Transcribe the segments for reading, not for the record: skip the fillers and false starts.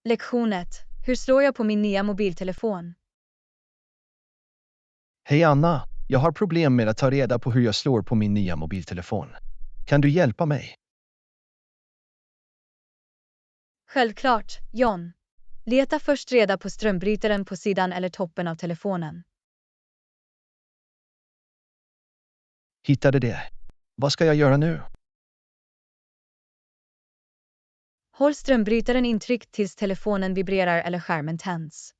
Lektion 1. Hur slår jag på min nya mobiltelefon? Hej Anna, jag har problem med att ta reda på hur jag slår på min nya mobiltelefon. Kan du hjälpa mig? Självklart, John. Leta först reda på strömbrytaren på sidan eller toppen av telefonen. Hittade det. Vad ska jag göra nu? Håll strömbrytaren intryckt tills telefonen vibrerar eller skärmen tänds.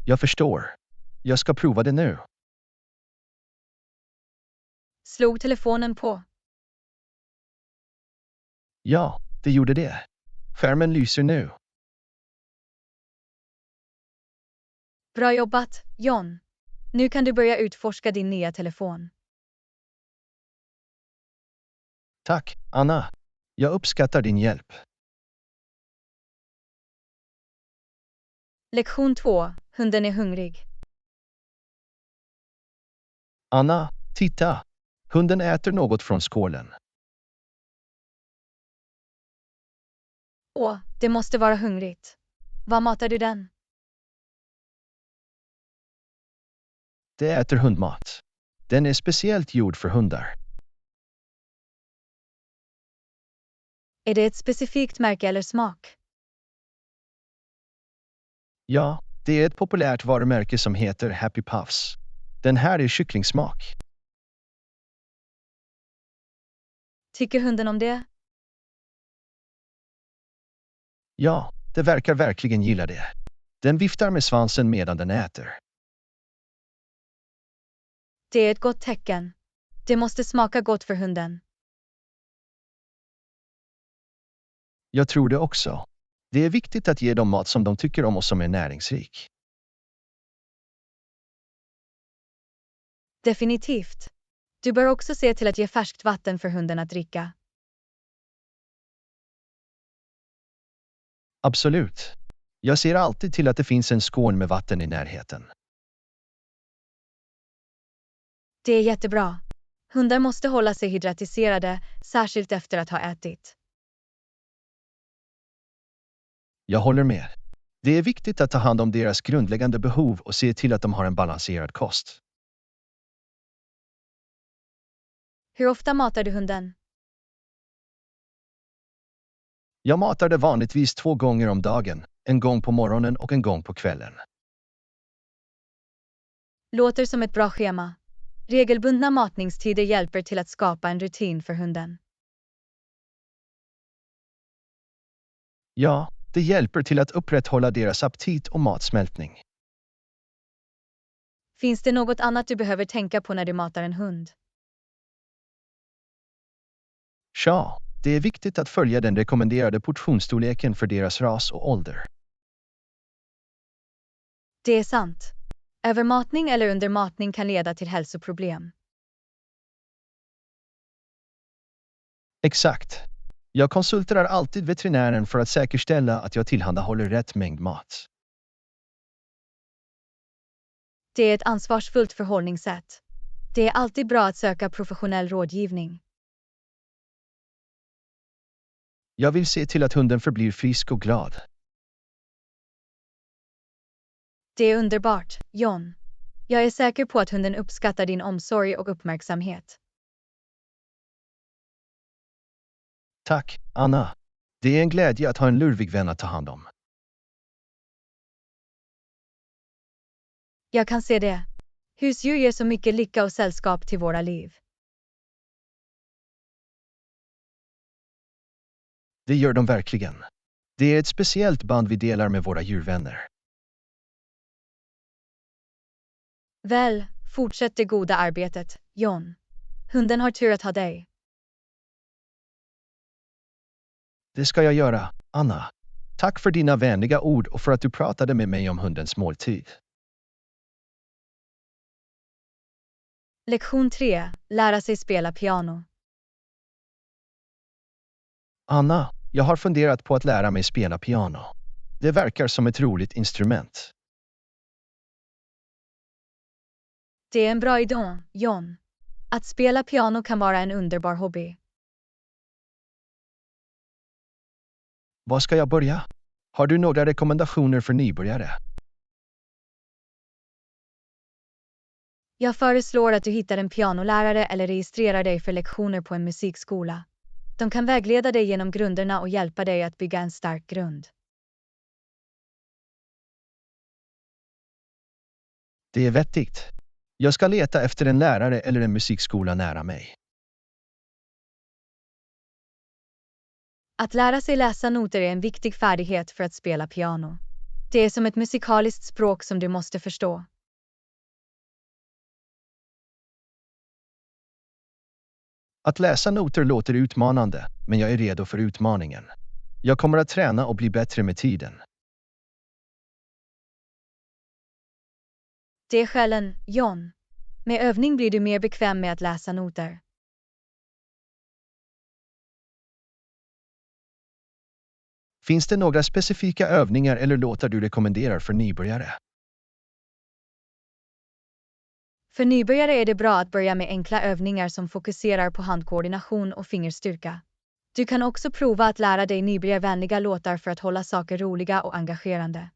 Jag förstår. Jag ska prova det nu. Slog telefonen på? Ja, det gjorde det. Skärmen lyser nu. Bra jobbat, John. Nu kan du börja utforska din nya telefon. Tack, Anna. Jag uppskattar din hjälp. Lektion 2. Hunden är hungrig. Anna, titta. Hunden äter något från skålen. Det måste vara hungrigt. Vad matar du den? Det äter hundmat. Den är speciellt gjord för hundar. Är det ett specifikt märke eller smak? Ja, det är ett populärt varumärke som heter Happy Puffs. Den här är kycklingsmak. Tycker hunden om det? Ja, det verkar verkligen gilla det. Den viftar med svansen medan den äter. Det är ett gott tecken. Det måste smaka gott för hunden. Jag tror det också. Det är viktigt att ge dem mat som de tycker om och som är näringsrik. Definitivt. Du bör också se till att ge färskt vatten för hunden att dricka. Absolut. Jag ser alltid till att det finns en skål med vatten i närheten. Det är jättebra. Hundar måste hålla sig hydratiserade, särskilt efter att ha ätit. Jag håller med. Det är viktigt att ta hand om deras grundläggande behov och se till att de har en balanserad kost. Hur ofta matar du hunden? Jag matar det vanligtvis 2 gånger om dagen, en gång på morgonen och en gång på kvällen. Låter som ett bra schema. Regelbundna matningstider hjälper till att skapa en rutin för hunden. Ja, det hjälper till att upprätthålla deras aptit och matsmältning. Finns det något annat du behöver tänka på när du matar en hund? Ja, det är viktigt att följa den rekommenderade portionsstorleken för deras ras och ålder. Det är sant. Övermatning eller undermatning kan leda till hälsoproblem. Exakt. Jag konsulterar alltid veterinären för att säkerställa att jag tillhandahåller rätt mängd mat. Det är ett ansvarsfullt förhållningssätt. Det är alltid bra att söka professionell rådgivning. Jag vill se till att hunden förblir frisk och glad. Det är underbart, John. Jag är säker på att hunden uppskattar din omsorg och uppmärksamhet. Tack, Anna. Det är en glädje att ha en lurvig vän att ta hand om. Jag kan se det. Husdjur ger så mycket lycka och sällskap till våra liv. Det gör de verkligen. Det är ett speciellt band vi delar med våra djurvänner. Väl, fortsätt det goda arbetet, John. Hunden har tur att ha dig. Det ska jag göra, Anna. Tack för dina vänliga ord och för att du pratade med mig om hundens måltid. Lektion 3. Lära sig spela piano. Anna, jag har funderat på att lära mig spela piano. Det verkar som ett roligt instrument. Det är en bra idé, John. Att spela piano kan vara en underbar hobby. Var ska jag börja? Har du några rekommendationer för nybörjare? Jag föreslår att du hittar en pianolärare eller registrerar dig för lektioner på en musikskola. De kan vägleda dig genom grunderna och hjälpa dig att bygga en stark grund. Det är vettigt. Jag ska leta efter en lärare eller en musikskola nära mig. Att lära sig läsa noter är en viktig färdighet för att spela piano. Det är som ett musikaliskt språk som du måste förstå. Att läsa noter låter utmanande, men jag är redo för utmaningen. Jag kommer att träna och bli bättre med tiden. Det är skälen, John. Med övning blir du mer bekväm med att läsa noter. Finns det några specifika övningar eller låtar du rekommenderar för nybörjare? För nybörjare är det bra att börja med enkla övningar som fokuserar på handkoordination och fingerstyrka. Du kan också prova att lära dig nybörjarvänliga låtar för att hålla saker roliga och engagerande.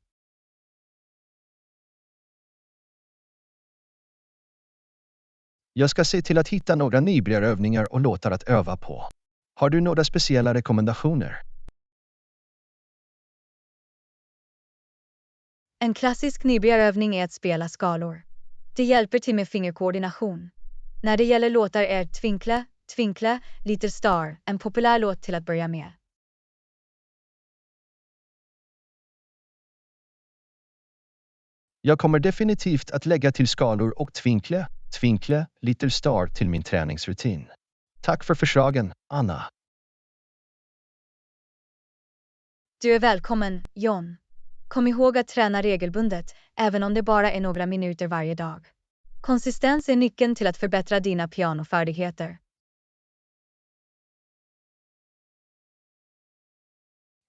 Jag ska se till att hitta några nybörjarövningar och låtar att öva på. Har du några speciella rekommendationer? En klassisk nybörjarövning är att spela skalor. Det hjälper till med fingerkoordination. När det gäller låtar är Twinkle, Twinkle, Little Star en populär låt till att börja med. Jag kommer definitivt att lägga till skalor och Twinkle, Twinkle, Little Star till min träningsrutin. Tack för förslagen, Anna. Du är välkommen, John. Kom ihåg att träna regelbundet, även om det bara är några minuter varje dag. Konsistens är nyckeln till att förbättra dina pianofärdigheter.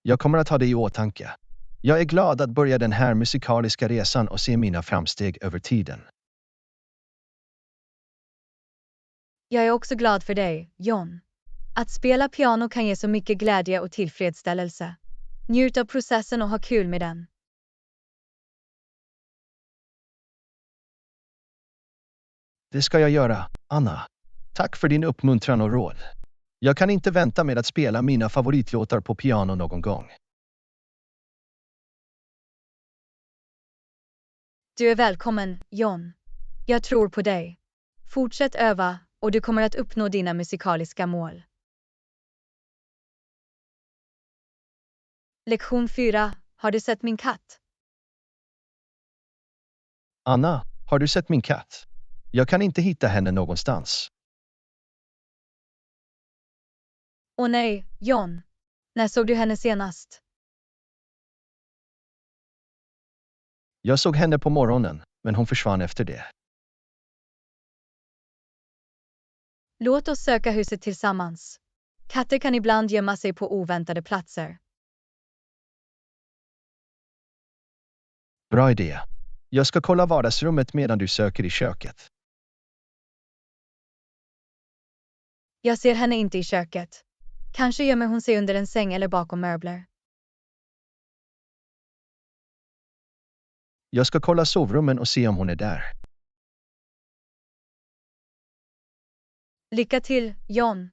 Jag kommer att ha det i åtanke. Jag är glad att börja den här musikaliska resan och se mina framsteg över tiden. Jag är också glad för dig, John. Att spela piano kan ge så mycket glädje och tillfredsställelse. Njut av processen och ha kul med den. Det ska jag göra, Anna. Tack för din uppmuntran och råd. Jag kan inte vänta med att spela mina favoritlåtar på piano någon gång. Du är välkommen, John. Jag tror på dig. Fortsätt öva och du kommer att uppnå dina musikaliska mål. Lektion 4. Har du sett min katt? Anna, har du sett min katt? Jag kan inte hitta henne någonstans. Åh nej, John. När såg du henne senast? Jag såg henne på morgonen, men hon försvann efter det. Låt oss söka huset tillsammans. Katter kan ibland gömma sig på oväntade platser. Bra idé. Jag ska kolla vardagsrummet medan du söker i köket. Jag ser henne inte i köket. Kanske gömmer hon sig under en säng eller bakom möbler. Jag ska kolla sovrummen och se om hon är där. Lycka till, John.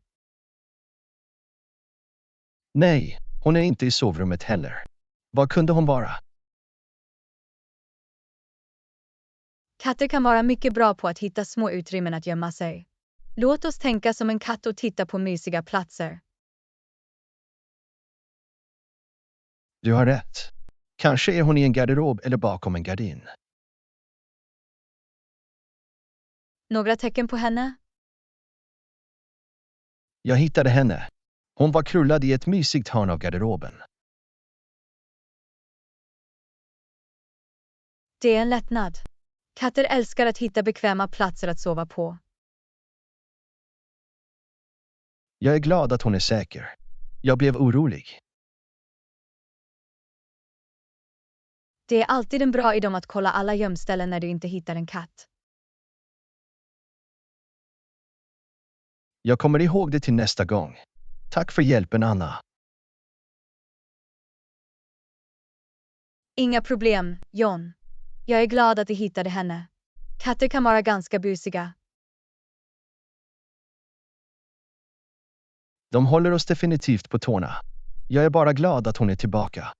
Nej, hon är inte i sovrummet heller. Var kunde hon vara? Katter kan vara mycket bra på att hitta små utrymmen att gömma sig. Låt oss tänka som en katt och titta på mysiga platser. Du har rätt. Kanske är hon i en garderob eller bakom en gardin. Några tecken på henne? Jag hittade henne. Hon var krullad i ett mysigt hörn av garderoben. Det är en lättnad. Katter älskar att hitta bekväma platser att sova på. Jag är glad att hon är säker. Jag blev orolig. Det är alltid en bra idé att kolla alla gömställen när du inte hittar en katt. Jag kommer ihåg det till nästa gång. Tack för hjälpen, Anna. Inga problem, John. Jag är glad att du hittade henne. Katter kan vara ganska busiga. De håller oss definitivt på tårna. Jag är bara glad att hon är tillbaka.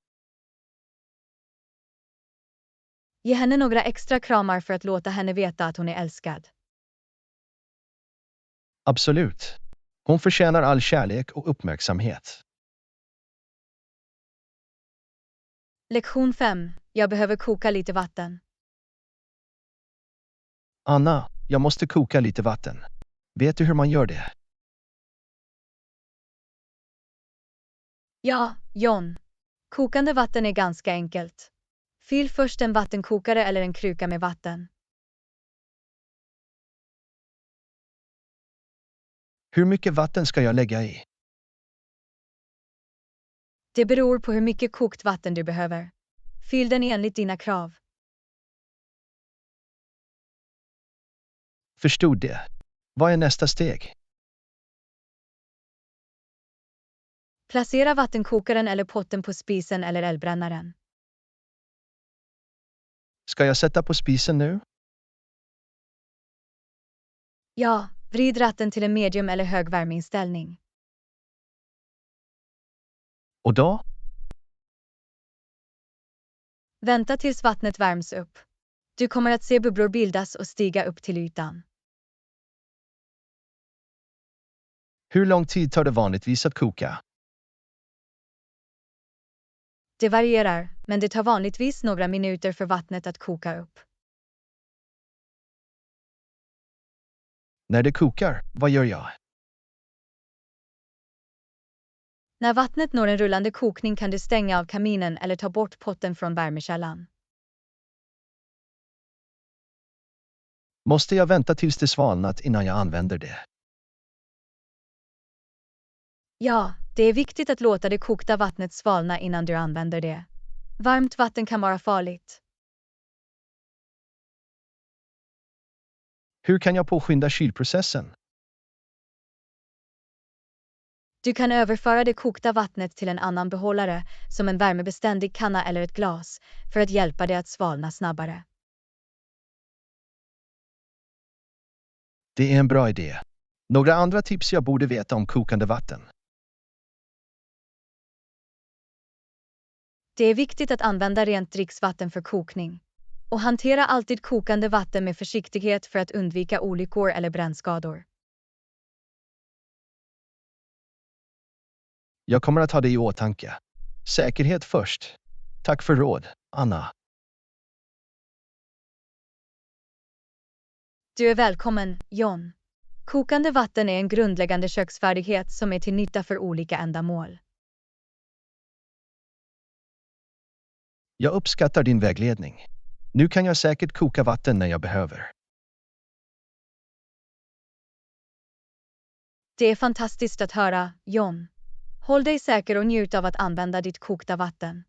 Ge henne några extra kramar för att låta henne veta att hon är älskad. Absolut. Hon förtjänar all kärlek och uppmärksamhet. Lektion 5. Jag behöver koka lite vatten. Anna, jag måste koka lite vatten. Vet du hur man gör det? Ja, John. Kokande vatten är ganska enkelt. Fyll först en vattenkokare eller en kruka med vatten. Hur mycket vatten ska jag lägga i? Det beror på hur mycket kokt vatten du behöver. Fyll den enligt dina krav. Förstod det. Vad är nästa steg? Placera vattenkokaren eller potten på spisen eller eldbrännaren. Ska jag sätta på spisen nu? Ja, vrid ratten till en medium eller hög värmeinställning. Och då? Vänta tills vattnet värms upp. Du kommer att se bubblor bildas och stiga upp till ytan. Hur lång tid tar det vanligtvis att koka? Det varierar, men det tar vanligtvis några minuter för vattnet att koka upp. När det kokar, vad gör jag? När vattnet når en rullande kokning kan du stänga av kaminen eller ta bort potten från värmekällan. Måste jag vänta tills det svalnat innan jag använder det? Ja, det är viktigt att låta det kokta vattnet svalna innan du använder det. Varmt vatten kan vara farligt. Hur kan jag påskynda kylprocessen? Du kan överföra det kokta vattnet till en annan behållare, som en värmebeständig kanna eller ett glas, för att hjälpa det att svalna snabbare. Det är en bra idé. Några andra tips jag borde veta om kokande vatten? Det är viktigt att använda rent dricksvatten för kokning. Och hantera alltid kokande vatten med försiktighet för att undvika olyckor eller brännskador. Jag kommer att ha det i åtanke. Säkerhet först. Tack för råd, Anna. Du är välkommen, John. Kokande vatten är en grundläggande köksfärdighet som är till nytta för olika ändamål. Jag uppskattar din vägledning. Nu kan jag säkert koka vatten när jag behöver. Det är fantastiskt att höra, John. Håll dig säker och njut av att använda ditt kokta vatten.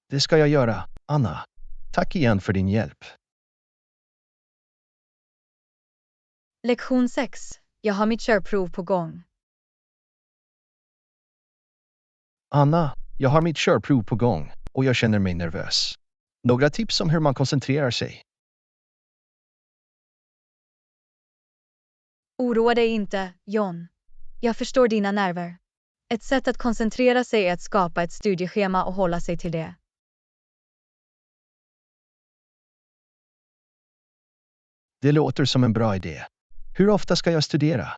Det ska jag göra, Anna. Tack igen för din hjälp. Lektion 6. Jag har mitt körprov på gång. Anna, jag har mitt körprov på gång och jag känner mig nervös. Några tips om hur man koncentrerar sig? Oroa dig inte, John. Jag förstår dina nerver. Ett sätt att koncentrera sig är att skapa ett studieschema och hålla sig till det. Det låter som en bra idé. Hur ofta ska jag studera?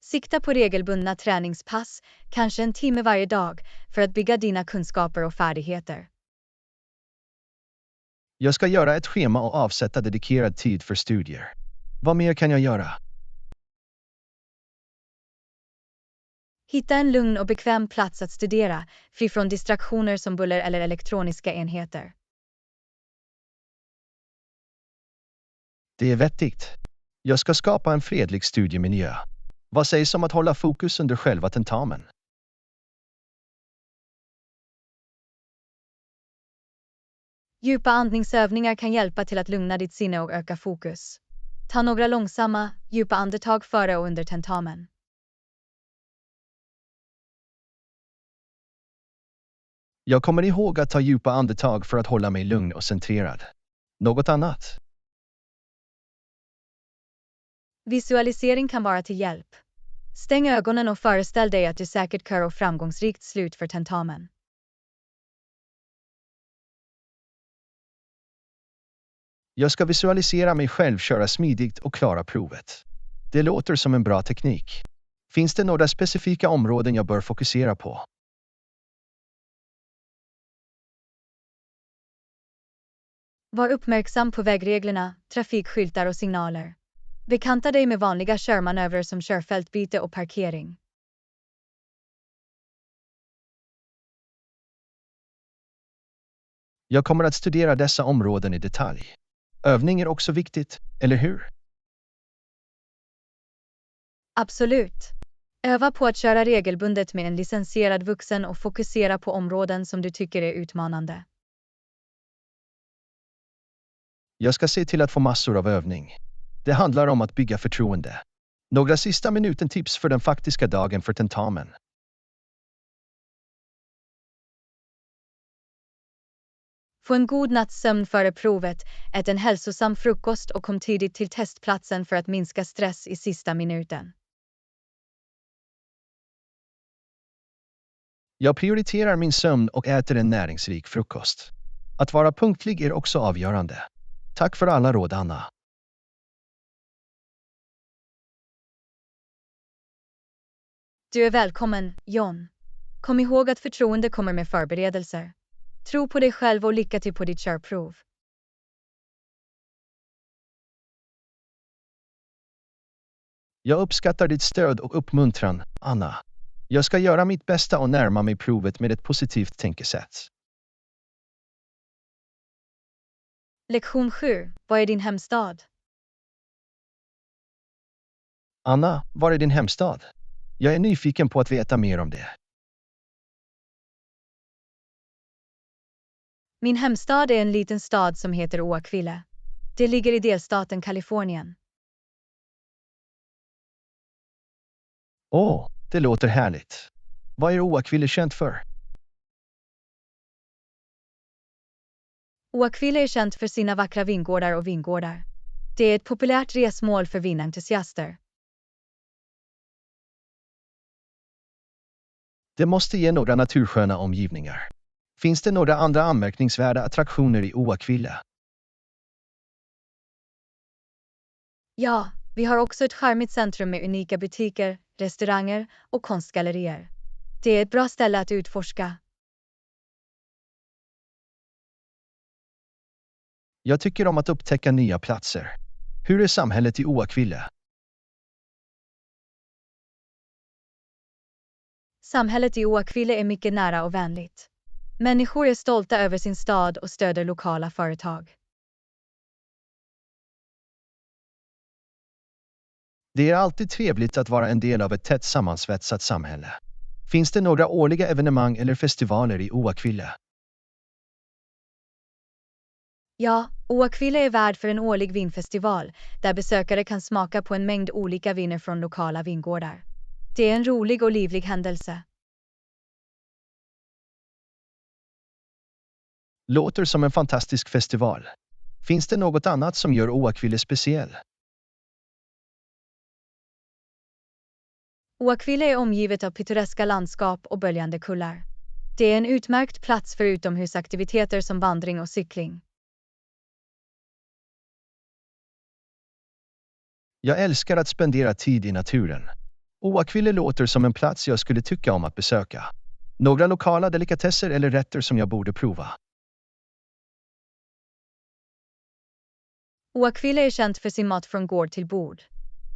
Sikta på regelbundna träningspass, kanske en timme varje dag, för att bygga dina kunskaper och färdigheter. Jag ska göra ett schema och avsätta dedikerad tid för studier. Vad mer kan jag göra? Hitta en lugn och bekväm plats att studera, fri från distraktioner som buller eller elektroniska enheter. Det är vettigt. Jag ska skapa en fredlig studiemiljö. Vad sägs om att hålla fokus under själva tentamen? Djupa andningsövningar kan hjälpa till att lugna ditt sinne och öka fokus. Ta några långsamma, djupa andetag före och under tentamen. Jag kommer ihåg att ta djupa andetag för att hålla mig lugn och centrerad. Något annat? Visualisering kan vara till hjälp. Stäng ögonen och föreställ dig att du säkert kör och framgångsrikt slut för tentamen. Jag ska visualisera mig själv köra smidigt och klara provet. Det låter som en bra teknik. Finns det några specifika områden jag bör fokusera på? Var uppmärksam på vägreglerna, trafikskyltar och signaler. Bekanta dig med vanliga körmanövrer som körfältbyte och parkering. Jag kommer att studera dessa områden i detalj. Övning är också viktigt, eller hur? Absolut. Öva på att köra regelbundet med en licensierad vuxen och fokusera på områden som du tycker är utmanande. Jag ska se till att få massor av övning. Det handlar om att bygga förtroende. Några sista minuten tips för den faktiska dagen för tentamen. Få en god natts sömn före provet, ät en hälsosam frukost och kom tidigt till testplatsen för att minska stress i sista minuten. Jag prioriterar min sömn och äter en näringsrik frukost. Att vara punktlig är också avgörande. Tack för alla råd, Anna. Du är välkommen, John. Kom ihåg att förtroende kommer med förberedelser. Tro på dig själv och lycka till på ditt körprov. Jag uppskattar ditt stöd och uppmuntran, Anna. Jag ska göra mitt bästa och närma mig provet med ett positivt tänkesätt. Lektion 7. Vad är din hemstad? Anna, var är din hemstad? Jag är nyfiken på att veta mer om det. Min hemstad är en liten stad som heter Oakville. Det ligger i delstaten Kalifornien. Åh, det låter härligt. Vad är Oakville känt för? Oakville är känt för sina vackra vingårdar och vingårdar. Det är ett populärt resmål för vinentusiaster. Det måste ge några natursköna omgivningar. Finns det några andra anmärkningsvärda attraktioner i Oakville? Ja, vi har också ett charmigt centrum med unika butiker, restauranger och konstgallerier. Det är ett bra ställe att utforska. Jag tycker om att upptäcka nya platser. Hur är samhället i Oakville? Samhället i Oakville är mycket nära och vänligt. Människor är stolta över sin stad och stöder lokala företag. Det är alltid trevligt att vara en del av ett tätt sammansvetsat samhälle. Finns det några årliga evenemang eller festivaler i Oakville? Ja, Oakville är värd för en årlig vinfestival där besökare kan smaka på en mängd olika viner från lokala vingårdar. Det är en rolig och livlig händelse. Låter som en fantastisk festival. Finns det något annat som gör Oakville speciell? Oakville är omgivet av pittoreska landskap och böljande kullar. Det är en utmärkt plats för utomhusaktiviteter som vandring och cykling. Jag älskar att spendera tid i naturen. Oakville låter som en plats jag skulle tycka om att besöka. Några lokala delikatesser eller rätter som jag borde prova. Oakville är känt för sin mat från gård till bord.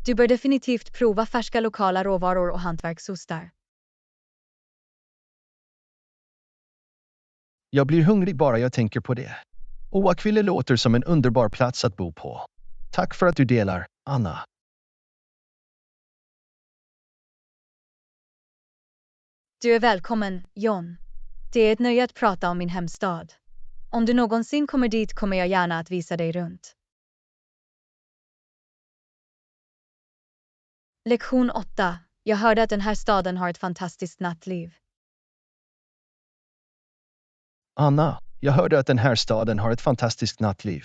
Du bör definitivt prova färska lokala råvaror och hantverksostar. Jag blir hungrig bara jag tänker på det. Oakville låter som en underbar plats att bo på. Tack för att du delar, Anna. Du är välkommen, John. Det är ett nöje att prata om min hemstad. Om du någonsin kommer dit kommer jag gärna att visa dig runt. Lektion 8. Jag hörde att den här staden har ett fantastiskt nattliv. Anna, jag hörde att den här staden har ett fantastiskt nattliv.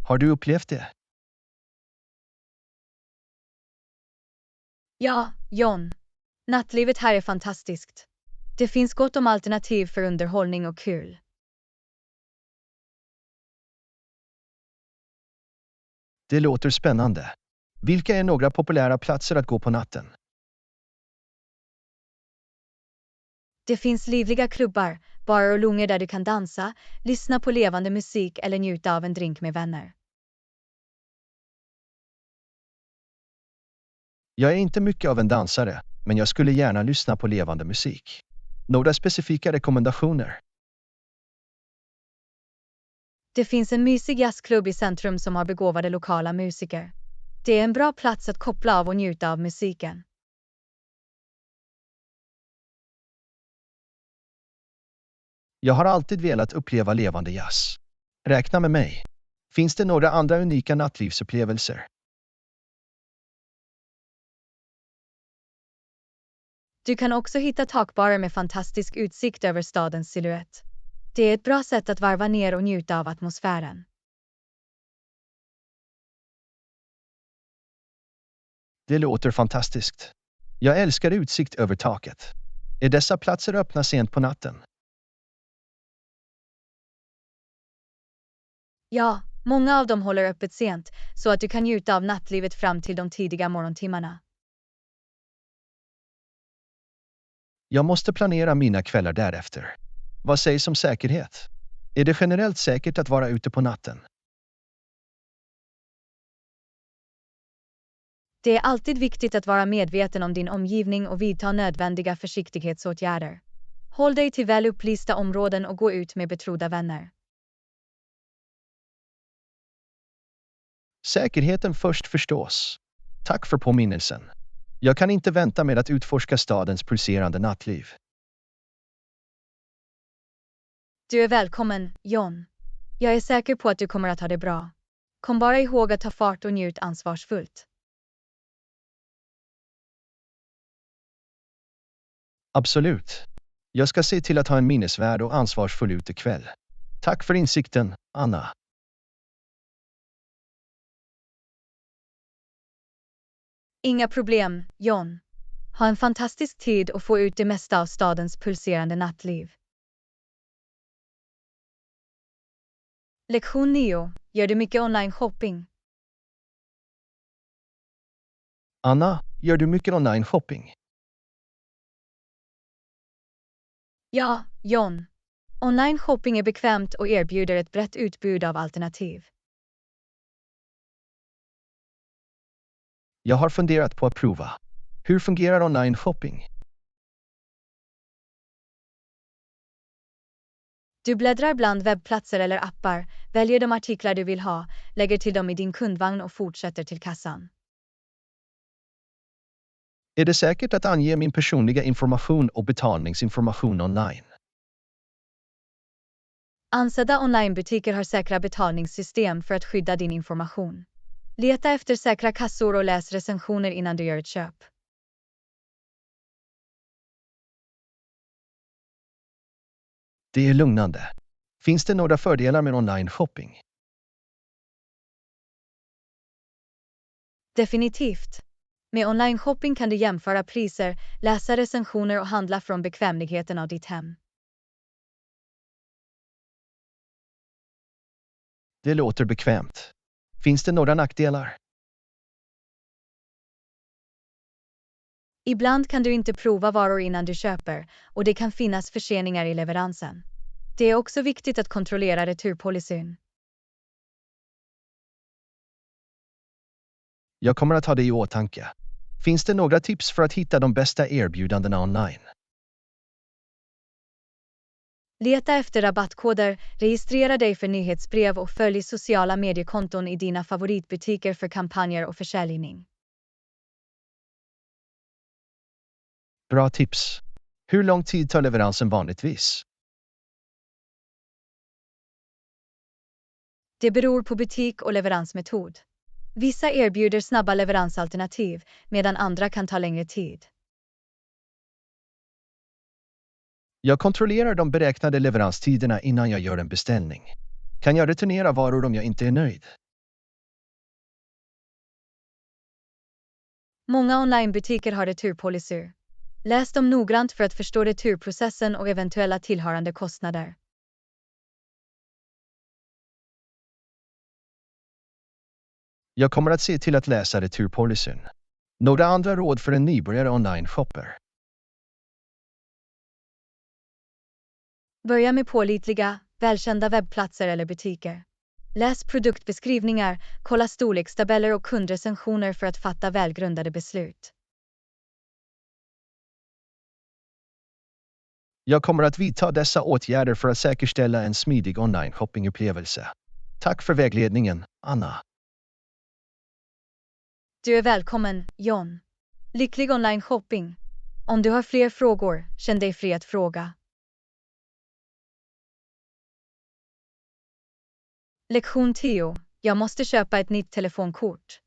Har du upplevt det? Ja, John. Nattlivet här är fantastiskt. Det finns gott om alternativ för underhållning och kul. Det låter spännande. Vilka är några populära platser att gå på natten? Det finns livliga klubbar, barer och longer där du kan dansa, lyssna på levande musik eller njuta av en drink med vänner. Jag är inte mycket av en dansare, men jag skulle gärna lyssna på levande musik. Några specifika rekommendationer? Det finns en mysig jazzklubb i centrum som har begåvade lokala musiker. Det är en bra plats att koppla av och njuta av musiken. Jag har alltid velat uppleva levande jazz. Räkna med mig. Finns det några andra unika nattlivsupplevelser? Du kan också hitta takbarer med fantastisk utsikt över stadens silhuett. Det är ett bra sätt att varva ner och njuta av atmosfären. Det låter fantastiskt. Jag älskar utsikt över taket. Är dessa platser öppna sent på natten? Ja, många av dem håller öppet sent så att du kan njuta av nattlivet fram till de tidiga morgontimmarna. Jag måste planera mina kvällar därefter. Vad sägs om säkerhet? Är det generellt säkert att vara ute på natten? Det är alltid viktigt att vara medveten om din omgivning och vidta nödvändiga försiktighetsåtgärder. Håll dig till väl upplysta områden och gå ut med betrodda vänner. Säkerheten först förstås. Tack för påminnelsen. Jag kan inte vänta med att utforska stadens pulserande nattliv. Du är välkommen, John. Jag är säker på att du kommer att ha det bra. Kom bara ihåg att ta fart och njut ansvarsfullt. Absolut. Jag ska se till att ha en minnesvärd och ansvarsfull utekväll. Tack för insikten, Anna. Inga problem, John. Ha en fantastisk tid och få ut det mesta av stadens pulserande nattliv. Lektion 9. Gör du mycket online shopping? Anna, gör du mycket online shopping? Ja, John. Online shopping är bekvämt och erbjuder ett brett utbud av alternativ. Jag har funderat på att prova. Hur fungerar online shopping? Du bläddrar bland webbplatser eller appar, väljer de artiklar du vill ha, lägger till dem i din kundvagn och fortsätter till kassan. Är det säkert att ange min personliga information och betalningsinformation online? Ansedda onlinebutiker har säkra betalningssystem för att skydda din information. Leta efter säkra kassor och läs recensioner innan du gör ett köp. Det är lugnande. Finns det några fördelar med online shopping? Definitivt. Med online shopping kan du jämföra priser, läsa recensioner och handla från bekvämligheten av ditt hem. Det låter bekvämt. Finns det några nackdelar? Ibland kan du inte prova varor innan du köper och det kan finnas förseningar i leveransen. Det är också viktigt att kontrollera returpolicyn. Jag kommer att ha det i åtanke. Finns det några tips för att hitta de bästa erbjudandena online? Leta efter rabattkoder, registrera dig för nyhetsbrev och följ sociala mediekonton i dina favoritbutiker för kampanjer och försäljning. Bra tips. Hur lång tid tar leveransen vanligtvis? Det beror på butik och leveransmetod. Vissa erbjuder snabba leveransalternativ medan andra kan ta längre tid. Jag kontrollerar de beräknade leveranstiderna innan jag gör en beställning. Kan jag returnera varor om jag inte är nöjd? Många onlinebutiker har returpolicyer. Läs dem noggrant för att förstå returprocessen och eventuella tillhörande kostnader. Jag kommer att se till att läsa returpolicyn. Några andra råd för en nybörjare online-shopper? Börja med pålitliga, välkända webbplatser eller butiker. Läs produktbeskrivningar, kolla storlekstabeller och kundrecensioner för att fatta välgrundade beslut. Jag kommer att vidta dessa åtgärder för att säkerställa en smidig online-shoppingupplevelse. Tack för vägledningen, Anna. Du är välkommen, John. Lycklig online shopping. Om du har fler frågor, känn dig fri att fråga. Lektion 10. Jag måste köpa ett nytt telefonkort.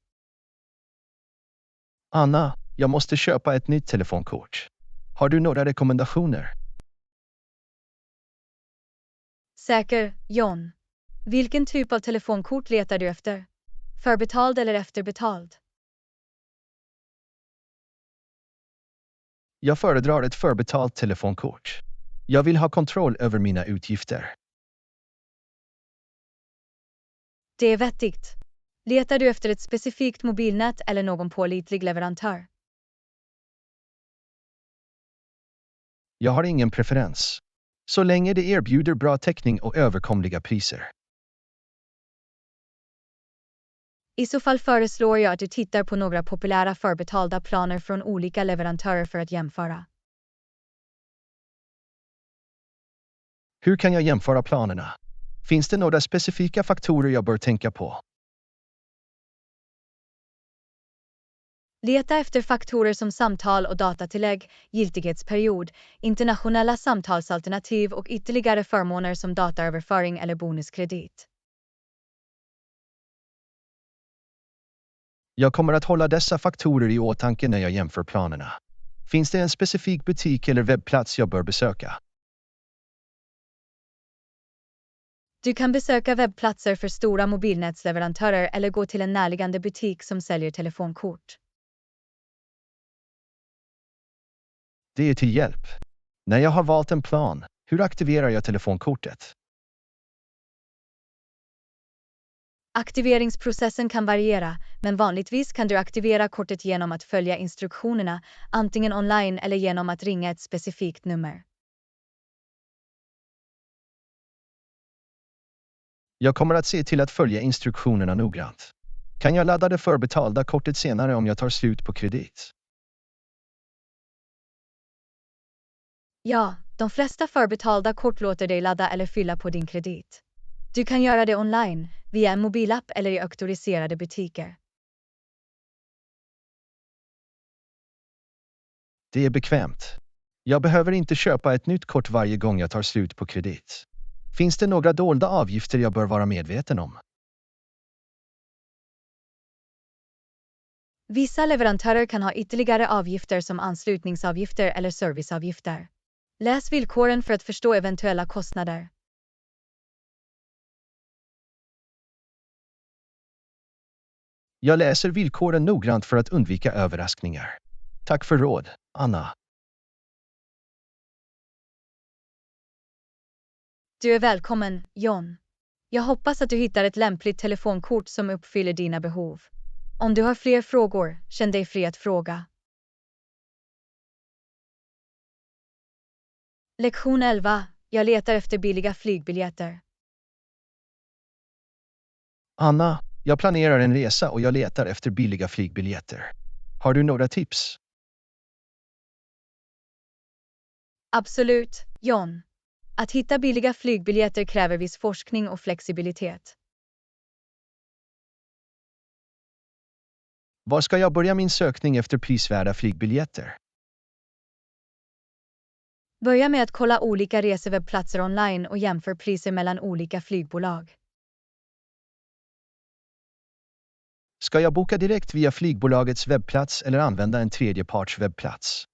Anna, jag måste köpa ett nytt telefonkort. Har du några rekommendationer? Säker, John. Vilken typ av telefonkort letar du efter? Förbetald eller efterbetald? Jag föredrar ett förbetalt telefonkort. Jag vill ha kontroll över mina utgifter. Det är vettigt. Letar du efter ett specifikt mobilnät eller någon pålitlig leverantör? Jag har ingen preferens. Så länge det erbjuder bra täckning och överkomliga priser. I så fall föreslår jag att du tittar på några populära förbetalda planer från olika leverantörer för att jämföra. Hur kan jag jämföra planerna? Finns det några specifika faktorer jag bör tänka på? Leta efter faktorer som samtal och datatillägg, giltighetsperiod, internationella samtalsalternativ och ytterligare förmåner som dataöverföring eller bonuskredit. Jag kommer att hålla dessa faktorer i åtanke när jag jämför planerna. Finns det en specifik butik eller webbplats jag bör besöka? Du kan besöka webbplatser för stora mobilnätsleverantörer eller gå till en närliggande butik som säljer telefonkort. Det är till hjälp. När jag har valt en plan, hur aktiverar jag telefonkortet? Aktiveringsprocessen kan variera, men vanligtvis kan du aktivera kortet genom att följa instruktionerna, antingen online eller genom att ringa ett specifikt nummer. Jag kommer att se till att följa instruktionerna noggrant. Kan jag ladda det förbetalda kortet senare om jag tar slut på kredit? Ja, de flesta förbetalda kort låter dig ladda eller fylla på din kredit. Du kan göra det online, via en mobilapp eller i auktoriserade butiker. Det är bekvämt. Jag behöver inte köpa ett nytt kort varje gång jag tar slut på kredit. Finns det några dolda avgifter jag bör vara medveten om? Vissa leverantörer kan ha ytterligare avgifter som anslutningsavgifter eller serviceavgifter. Läs villkoren för att förstå eventuella kostnader. Jag läser villkoren noggrant för att undvika överraskningar. Tack för råd, Anna. Du är välkommen, John. Jag hoppas att du hittar ett lämpligt telefonkort som uppfyller dina behov. Om du har fler frågor, känn dig fri att fråga. Lektion 11. Jag letar efter billiga flygbiljetter. Anna, jag planerar en resa och jag letar efter billiga flygbiljetter. Har du några tips? Absolut, John. Att hitta billiga flygbiljetter kräver viss forskning och flexibilitet. Var ska jag börja min sökning efter prisvärda flygbiljetter? Börja med att kolla olika resewebbplatser online och jämför priser mellan olika flygbolag. Ska jag boka direkt via flygbolagets webbplats eller använda en tredjeparts webbplats?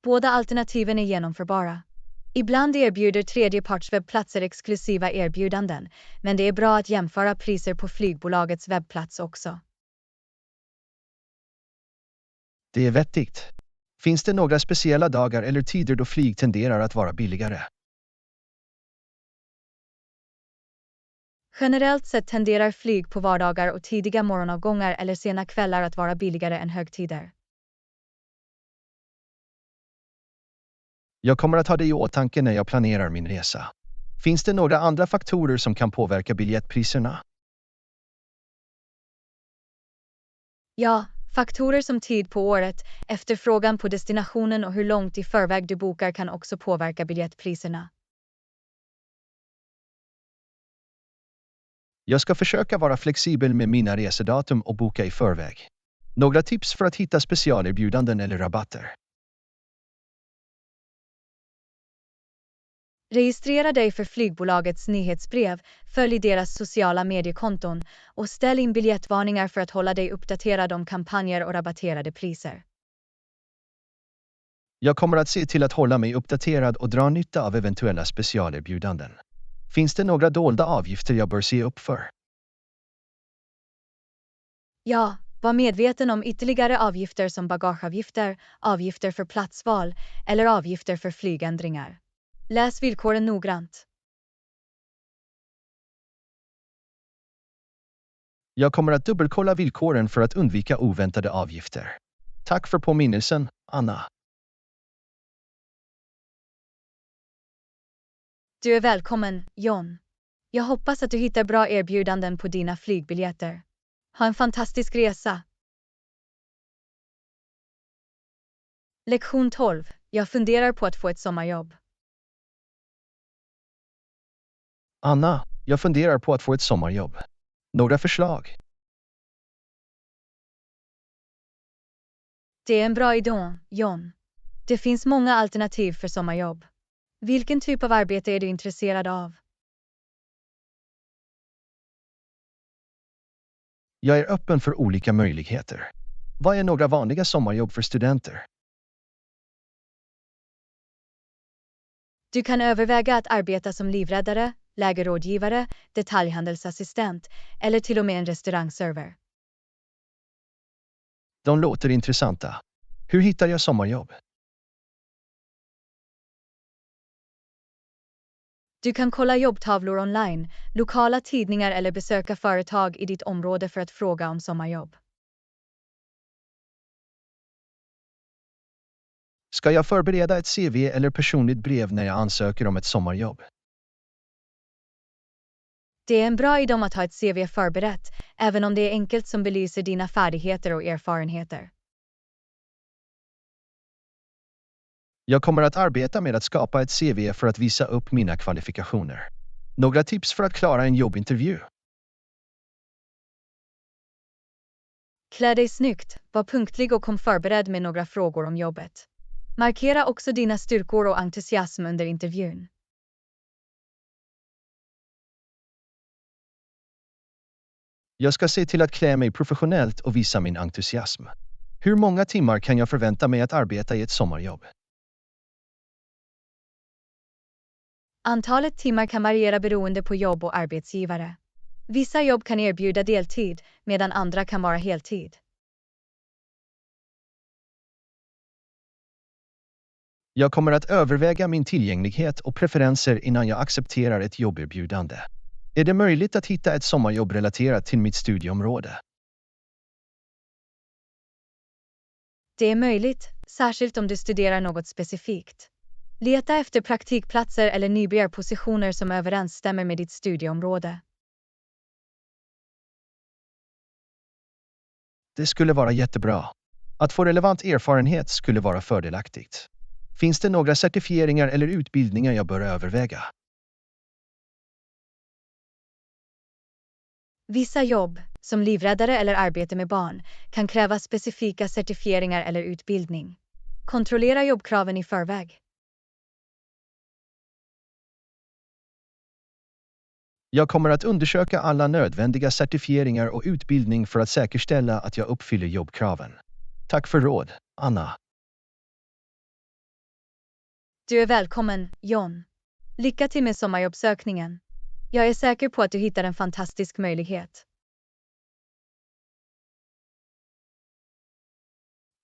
Båda alternativen är genomförbara. Ibland erbjuder tredjepartswebbplatser exklusiva erbjudanden, men det är bra att jämföra priser på flygbolagets webbplats också. Det är vettigt. Finns det några speciella dagar eller tider då flyg tenderar att vara billigare? Generellt sett tenderar flyg på vardagar och tidiga morgonavgångar eller sena kvällar att vara billigare än högtider. Jag kommer att ha det i åtanke när jag planerar min resa. Finns det några andra faktorer som kan påverka biljettpriserna? Ja, faktorer som tid på året, efterfrågan på destinationen och hur långt i förväg du bokar kan också påverka biljettpriserna. Jag ska försöka vara flexibel med mina resedatum och boka i förväg. Några tips för att hitta specialerbjudanden eller rabatter? Registrera dig för flygbolagets nyhetsbrev, följ deras sociala mediekonton och ställ in biljettvarningar för att hålla dig uppdaterad om kampanjer och rabatterade priser. Jag kommer att se till att hålla mig uppdaterad och dra nytta av eventuella specialerbjudanden. Finns det några dolda avgifter jag bör se upp för? Ja, var medveten om ytterligare avgifter som bagageavgifter, avgifter för platsval eller avgifter för flygändringar. Läs villkoren noggrant. Jag kommer att dubbelkolla villkoren för att undvika oväntade avgifter. Tack för påminnelsen, Anna. Du är välkommen, John. Jag hoppas att du hittar bra erbjudanden på dina flygbiljetter. Ha en fantastisk resa. Lektion 12. Jag funderar på att få ett sommarjobb. Anna, jag funderar på att få ett sommarjobb. Några förslag? Det är en bra idé, John. Det finns många alternativ för sommarjobb. Vilken typ av arbete är du intresserad av? Jag är öppen för olika möjligheter. Vad är några vanliga sommarjobb för studenter? Du kan överväga att arbeta som livräddare, lägerrådgivare, detaljhandelsassistent eller till och med en restaurangserver. De låter intressanta. Hur hittar jag sommarjobb? Du kan kolla jobbtavlor online, lokala tidningar eller besöka företag i ditt område för att fråga om sommarjobb. Ska jag förbereda ett CV eller personligt brev när jag ansöker om ett sommarjobb? Det är en bra idé att ha ett CV förberett, även om det är enkelt som belyser dina färdigheter och erfarenheter. Jag kommer att arbeta med att skapa ett CV för att visa upp mina kvalifikationer. Några tips för att klara en jobbintervju? Klä dig snyggt, var punktlig och kom förberedd med några frågor om jobbet. Markera också dina styrkor och entusiasm under intervjun. Jag ska se till att klä mig professionellt och visa min entusiasm. Hur många timmar kan jag förvänta mig att arbeta i ett sommarjobb? Antalet timmar kan variera beroende på jobb och arbetsgivare. Vissa jobb kan erbjuda deltid, medan andra kan vara heltid. Jag kommer att överväga min tillgänglighet och preferenser innan jag accepterar ett jobberbjudande. Är det möjligt att hitta ett sommarjobb relaterat till mitt studieområde? Det är möjligt, särskilt om du studerar något specifikt. Leta efter praktikplatser eller nybörjarpositioner som överensstämmer med ditt studieområde. Det skulle vara jättebra. Att få relevant erfarenhet skulle vara fördelaktigt. Finns det några certifieringar eller utbildningar jag bör överväga? Vissa jobb, som livräddare eller arbete med barn, kan kräva specifika certifieringar eller utbildning. Kontrollera jobbkraven i förväg. Jag kommer att undersöka alla nödvändiga certifieringar och utbildning för att säkerställa att jag uppfyller jobbkraven. Tack för råd, Anna. Du är välkommen, John. Lycka till med sommarjobbsökningen. Jag är säker på att du hittar en fantastisk möjlighet.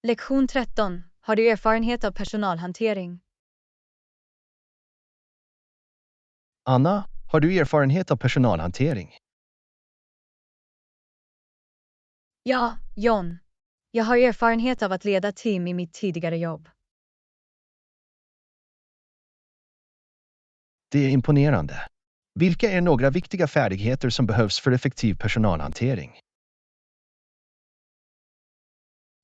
Lektion 13. Har du erfarenhet av personalhantering? Anna, har du erfarenhet av personalhantering? Ja, John. Jag har erfarenhet av att leda team i mitt tidigare jobb. Det är imponerande. Vilka är några viktiga färdigheter som behövs för effektiv personalhantering?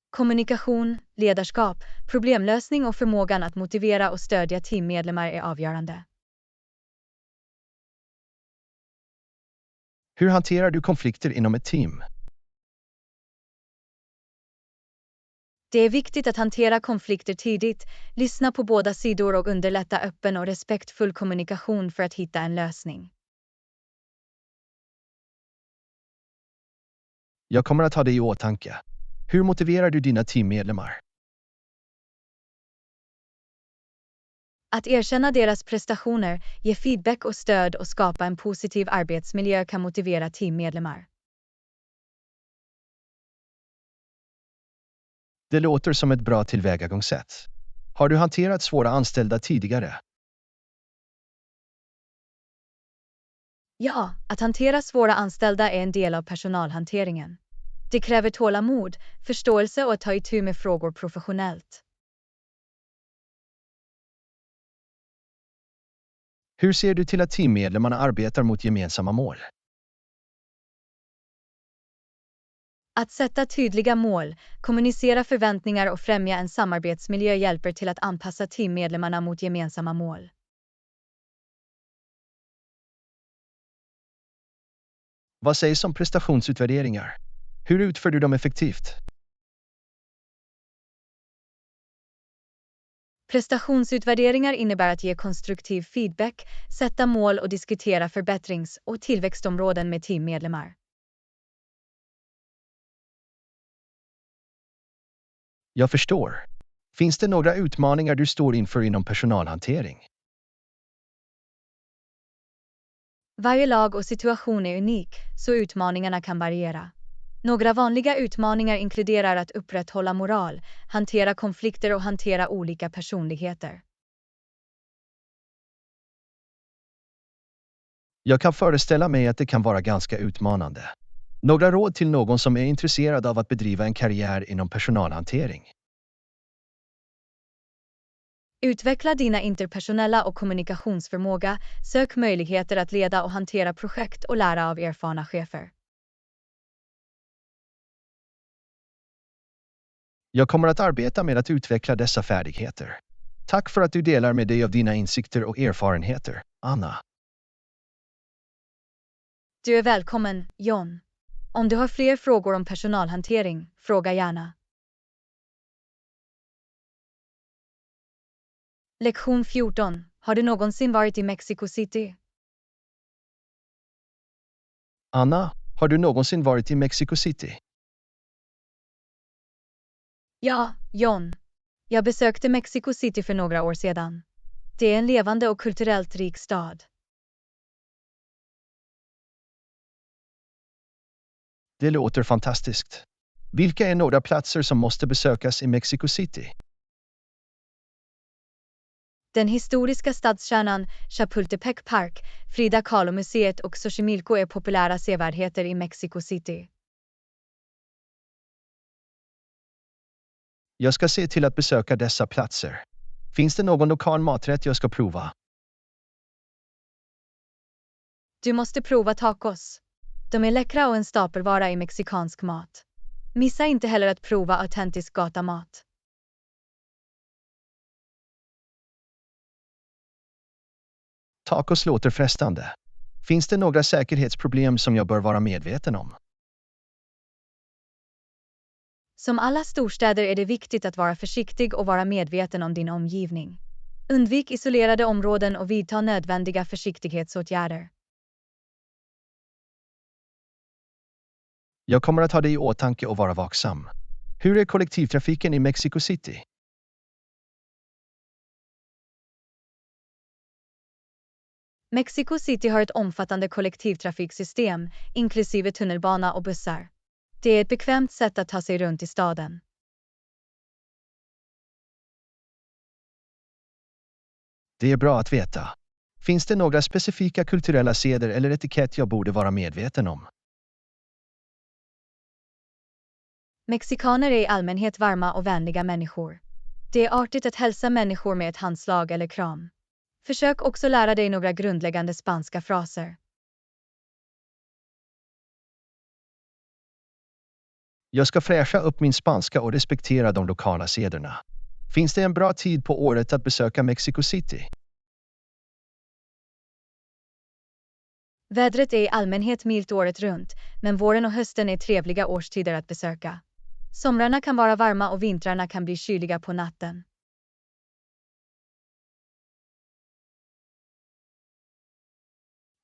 Kommunikation, ledarskap, problemlösning och förmågan att motivera och stödja teammedlemmar är avgörande. Hur hanterar du konflikter inom ett team? Det är viktigt att hantera konflikter tidigt, lyssna på båda sidor och underlätta öppen och respektfull kommunikation för att hitta en lösning. Jag kommer att ha det i åtanke. Hur motiverar du dina teammedlemmar? Att erkänna deras prestationer, ge feedback och stöd och skapa en positiv arbetsmiljö kan motivera teammedlemmar. Det låter som ett bra tillvägagångssätt. Har du hanterat svåra anställda tidigare? Ja, att hantera svåra anställda är en del av personalhanteringen. Det kräver tålamod, förståelse och att ta itu med frågor professionellt. Hur ser du till att teammedlemmarna arbetar mot gemensamma mål? Att sätta tydliga mål, kommunicera förväntningar och främja en samarbetsmiljö hjälper till att anpassa teammedlemmarna mot gemensamma mål. Vad sägs om prestationsutvärderingar? Hur utför du dem effektivt? Prestationsutvärderingar innebär att ge konstruktiv feedback, sätta mål och diskutera förbättrings- och tillväxtområden med teammedlemmar. Jag förstår. Finns det några utmaningar du står inför inom personalhantering? Varje lag och situation är unik, så utmaningarna kan variera. Några vanliga utmaningar inkluderar att upprätthålla moral, hantera konflikter och hantera olika personligheter. Jag kan föreställa mig att det kan vara ganska utmanande. Några råd till någon som är intresserad av att bedriva en karriär inom personalhantering. Utveckla dina interpersonella och kommunikationsförmåga, sök möjligheter att leda och hantera projekt och lära av erfarna chefer. Jag kommer att arbeta med att utveckla dessa färdigheter. Tack för att du delar med dig av dina insikter och erfarenheter, Anna. Du är välkommen, John. Om du har fler frågor om personalhantering, fråga gärna. Lektion 14. Har du någonsin varit i Mexico City? Anna, har du någonsin varit i Mexico City? Ja, John. Jag besökte Mexico City för några år sedan. Det är en levande och kulturellt rik stad. Det låter fantastiskt. Vilka är några platser som måste besökas i Mexico City? Den historiska stadskärnan, Chapultepec Park, Frida Kahlo-museet och Xochimilco är populära sevärdheter i Mexico City. Jag ska se till att besöka dessa platser. Finns det någon lokal maträtt jag ska prova? Du måste prova tacos. De är läckra och en stapelvara i mexikansk mat. Missa inte heller att prova autentisk gatamat. Tacos låter frestande. Finns det några säkerhetsproblem som jag bör vara medveten om? Som alla storstäder är det viktigt att vara försiktig och vara medveten om din omgivning. Undvik isolerade områden och vidta nödvändiga försiktighetsåtgärder. Jag kommer att ha det i åtanke och vara vaksam. Hur är kollektivtrafiken i Mexico City? Mexico City har ett omfattande kollektivtrafiksystem, inklusive tunnelbana och bussar. Det är ett bekvämt sätt att ta sig runt i staden. Det är bra att veta. Finns det några specifika kulturella seder eller etikett jag borde vara medveten om? Mexikaner är i allmänhet varma och vänliga människor. Det är artigt att hälsa människor med ett handslag eller kram. Försök också lära dig några grundläggande spanska fraser. Jag ska fräscha upp min spanska och respektera de lokala sederna. Finns det en bra tid på året att besöka Mexico City? Vädret är i allmänhet milt året runt, men våren och hösten är trevliga årstider att besöka. Somrarna kan vara varma och vintrarna kan bli kyliga på natten.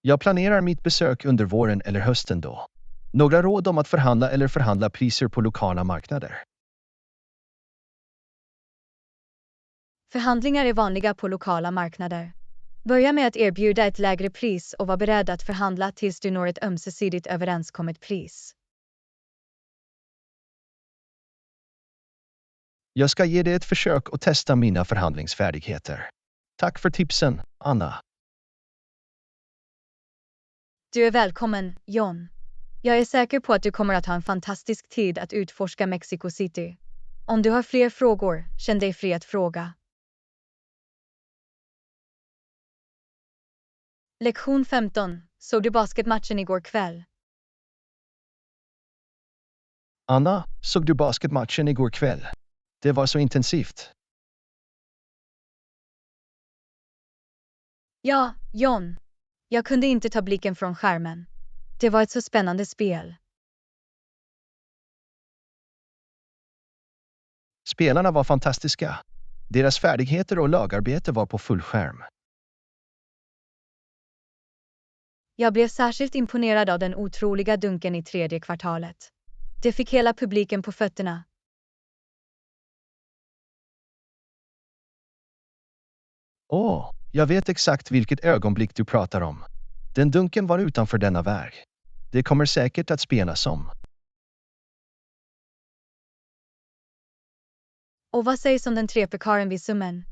Jag planerar mitt besök under våren eller hösten då. Några råd om att förhandla priser på lokala marknader. Förhandlingar är vanliga på lokala marknader. Börja med att erbjuda ett lägre pris och var beredd att förhandla tills du når ett ömsesidigt överenskommet pris. Jag ska ge det ett försök och testa mina förhandlingsfärdigheter. Tack för tipsen, Anna. Du är välkommen, John. Jag är säker på att du kommer att ha en fantastisk tid att utforska Mexico City. Om du har fler frågor, känn dig fri att fråga. Lektion 15. Såg du basketmatchen igår kväll? Anna, såg du basketmatchen igår kväll? Det var så intensivt. Ja, John. Jag kunde inte ta blicken från skärmen. Det var ett så spännande spel. Spelarna var fantastiska. Deras färdigheter och lagarbete var på full skärm. Jag blev särskilt imponerad av den otroliga dunken i tredje kvartalet. Det fick hela publiken på fötterna. Jag vet exakt vilket ögonblick du pratar om. Den dunken var utanför denna väg. Det kommer säkert att spelas om. Och vad sägs om den trepekaren vid summen?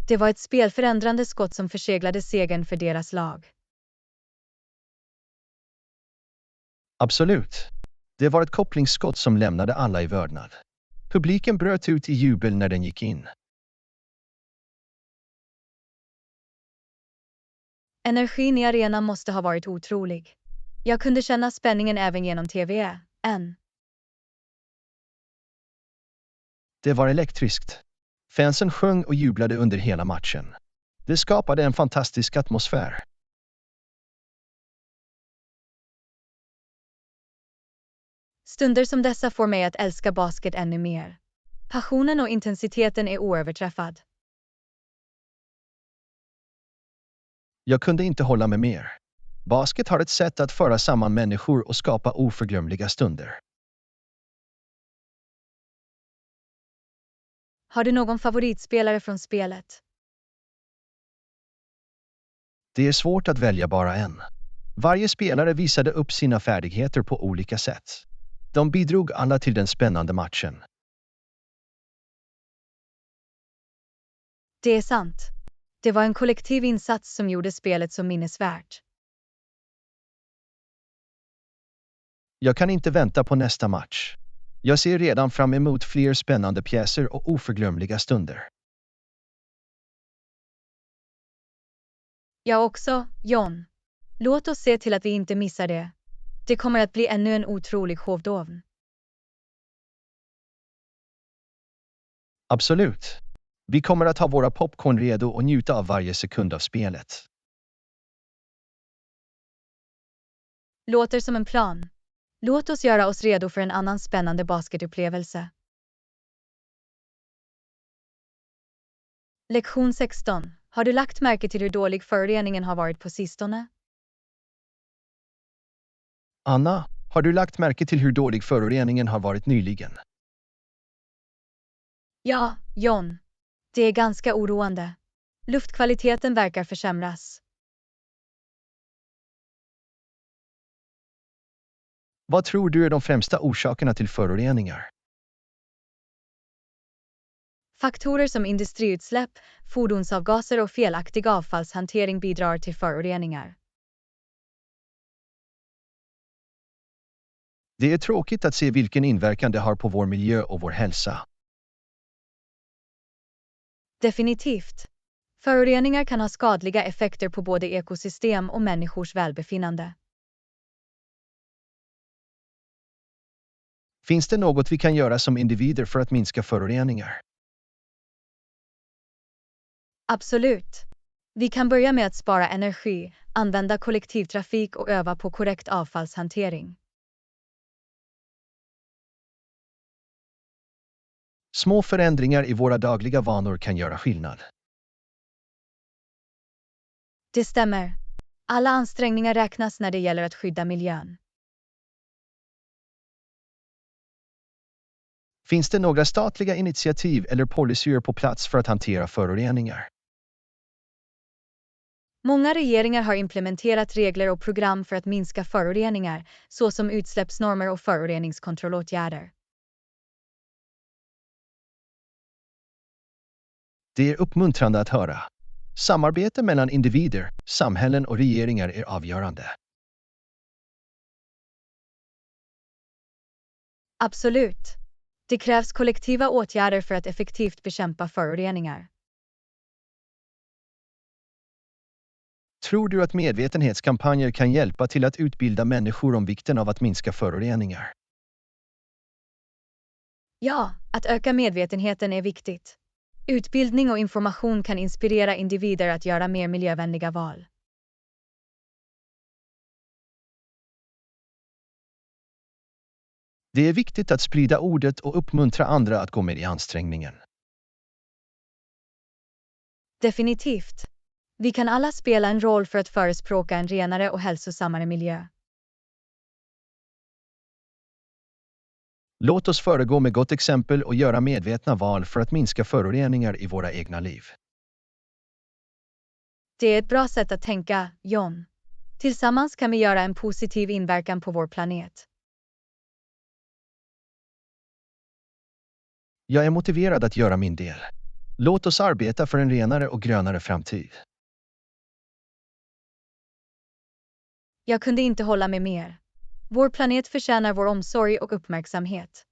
Det var ett spelförändrande skott som förseglade segern för deras lag. Absolut. Det var ett kopplingsskott som lämnade alla i vördnad. Publiken bröt ut i jubel när den gick in. Energin i arenan måste ha varit otrolig. Jag kunde känna spänningen även genom TV:n. Det var elektriskt. Fansen sjöng och jublade under hela matchen. Det skapade en fantastisk atmosfär. Stunder som dessa får mig att älska basket ännu mer. Passionen och intensiteten är oöverträffad. Jag kunde inte hålla med mer. Basket har ett sätt att föra samman människor och skapa oförglömliga stunder. Har du någon favoritspelare från spelet? Det är svårt att välja bara en. Varje spelare visade upp sina färdigheter på olika sätt. De bidrog alla till den spännande matchen. Det är sant. Det var en kollektiv insats som gjorde spelet så minnesvärt. Jag kan inte vänta på nästa match. Jag ser redan fram emot fler spännande pjäser och oförglömliga stunder. Jag också, John. Låt oss se till att vi inte missar det. Det kommer att bli ännu en otrolig showdån. Absolut. Vi kommer att ha våra popcorn redo och njuta av varje sekund av spelet. Låter som en plan. Låt oss göra oss redo för en annan spännande basketupplevelse. Lektion 16. Har du lagt märke till hur dålig föroreningen har varit på sistone? Anna, har du lagt märke till hur dålig föroreningen har varit nyligen? Ja, John. Det är ganska oroande. Luftkvaliteten verkar försämras. Vad tror du är de främsta orsakerna till föroreningar? Faktorer som industriutsläpp, fordonsavgaser och felaktig avfallshantering bidrar till föroreningar. Det är tråkigt att se vilken inverkan det har på vår miljö och vår hälsa. Definitivt. Föroreningar kan ha skadliga effekter på både ekosystem och människors välbefinnande. Finns det något vi kan göra som individer för att minska föroreningar? Absolut. Vi kan börja med att spara energi, använda kollektivtrafik och öva på korrekt avfallshantering. Små förändringar i våra dagliga vanor kan göra skillnad. Det stämmer. Alla ansträngningar räknas när det gäller att skydda miljön. Finns det några statliga initiativ eller policyer på plats för att hantera föroreningar? Många regeringar har implementerat regler och program för att minska föroreningar, såsom utsläppsnormer och föroreningskontrollåtgärder. Det är uppmuntrande att höra. Samarbete mellan individer, samhällen och regeringar är avgörande. Absolut. Det krävs kollektiva åtgärder för att effektivt bekämpa föroreningar. Tror du att medvetenhetskampanjer kan hjälpa till att utbilda människor om vikten av att minska föroreningar? Ja, att öka medvetenheten är viktigt. Utbildning och information kan inspirera individer att göra mer miljövänliga val. Det är viktigt att sprida ordet och uppmuntra andra att gå med i ansträngningen. Definitivt. Vi kan alla spela en roll för att förespråka en renare och hälsosammare miljö. Låt oss föregå med gott exempel och göra medvetna val för att minska föroreningar i våra egna liv. Det är ett bra sätt att tänka, John. Tillsammans kan vi göra en positiv inverkan på vår planet. Jag är motiverad att göra min del. Låt oss arbeta för en renare och grönare framtid. Jag kunde inte hålla med mer. Vår planet förtjänar vår omsorg och uppmärksamhet.